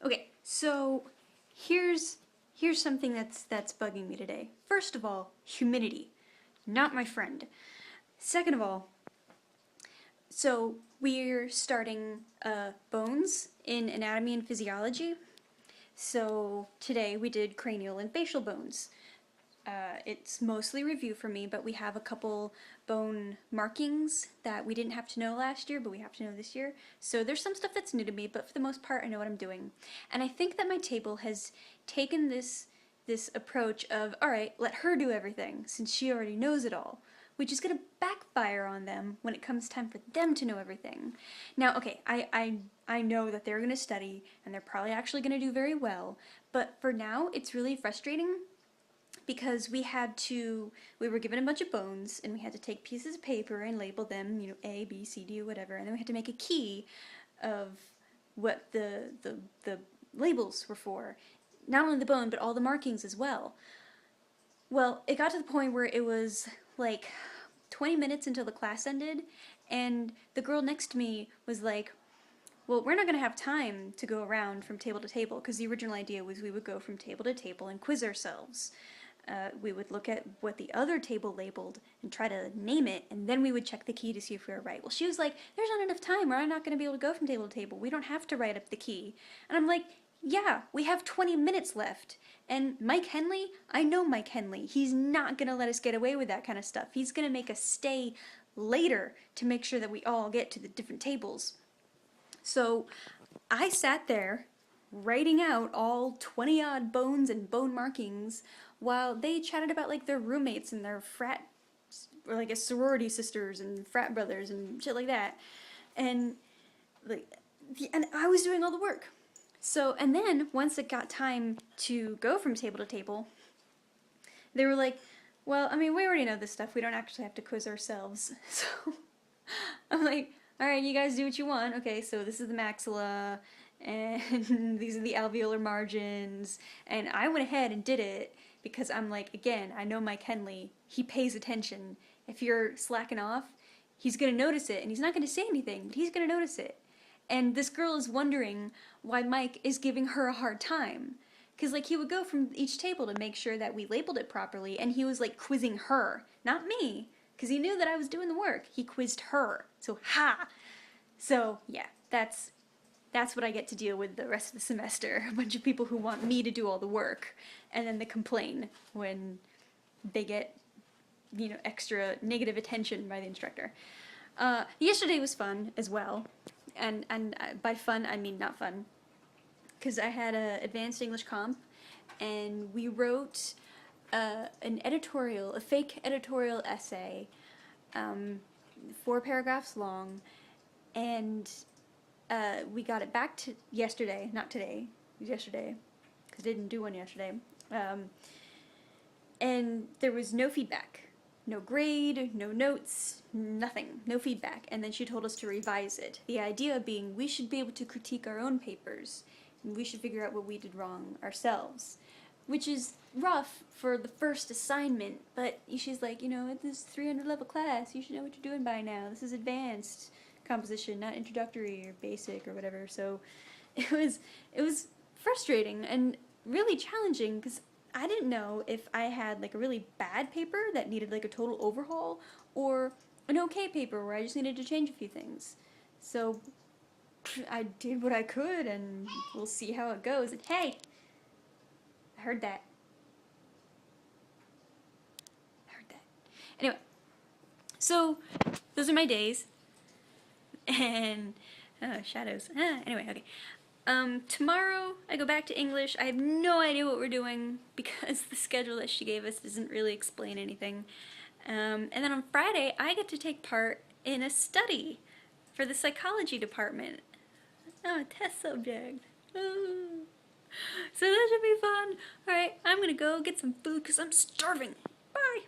Okay, so here's something that's bugging me today. First of all, humidity. Not my friend. Second of all, so we're starting bones in anatomy and physiology. So today we did cranial and facial bones. It's mostly review for me, but we have a couple bone markings that we didn't have to know last year, but we have to know this year. So there's some stuff that's new to me, but for the most part, I know what I'm doing. And I think that my table has taken this approach of, all right, let her do everything, since she already knows it all, which is going to backfire on them when it comes time for them to know everything. Now, okay, I know that they're going to study, and they're probably actually going to do very well, but for now, it's really frustrating because we were given a bunch of bones and we had to take pieces of paper and label them, A, B, C, D, or whatever, and then we had to make a key of what the labels were for. Not only the bone, but all the markings as well. Well, it got to the point where it was like 20 minutes until the class ended, and the girl next to me was like, well, we're not going to have time to go around from table to table, because the original idea was we would go from table to table and quiz ourselves. We would look at what the other table labeled and try to name it, and then we would check the key to see if we were right. Well, she was like, there's not enough time, we're not going to be able to go from table to table. We don't have to write up the key. And I'm like, yeah, we have 20 minutes left. And Mike Henley, I know Mike Henley. He's not going to let us get away with that kind of stuff. He's going to make us stay later to make sure that we all get to the different tables. So I sat there writing out all 20 odd bones and bone markings while they chatted about like their roommates and their frat, or like a sorority sisters and frat brothers and shit like that. And like, and I was doing all the work. So, and then once it got time to go from table to table, they were like, well, I mean, we already know this stuff. We don't actually have to quiz ourselves. So I'm like, all right, you guys do what you want. Okay, so this is the maxilla, and these are the alveolar margins. And I went ahead and did it because I'm like, again, I know Mike Henley. He pays attention. If you're slacking off, he's going to notice it, and he's not going to say anything, but he's going to notice it. And this girl is wondering why Mike is giving her a hard time. Because, like, he would go from each table to make sure that we labeled it properly, and he was, like, quizzing her, not me. Because he knew that I was doing the work. He quizzed her. So, ha! So, yeah, that's what I get to deal with the rest of the semester. A bunch of people who want me to do all the work, and then they complain when they get, extra negative attention by the instructor. Yesterday was fun as well. And by fun, I mean not fun. Because I had an advanced English comp, and we wrote an editorial, a fake editorial essay, 4 paragraphs long, and we got it back to yesterday, not today, it was yesterday, because I didn't do one yesterday, and there was no feedback. No grade, no notes, nothing, no feedback. And then she told us to revise it. The idea being we should be able to critique our own papers, and we should figure out what we did wrong ourselves. Which is rough for the first assignment, but she's like, this 300 level class, you should know what you're doing by now. This is advanced composition, not introductory or basic or whatever. So it was frustrating and really challenging because I didn't know if I had like a really bad paper that needed like a total overhaul or an okay paper where I just needed to change a few things. So I did what I could, and we'll see how it goes. And hey, I heard that. Anyway, so those are my days. And shadows. Anyway, okay. Tomorrow I go back to English. I have no idea what we're doing because the schedule that she gave us doesn't really explain anything. And then on Friday I get to take part in a study for the psychology department. Oh, a test subject. Oh. So that should be fun. Alright, I'm gonna go get some food because I'm starving. Bye!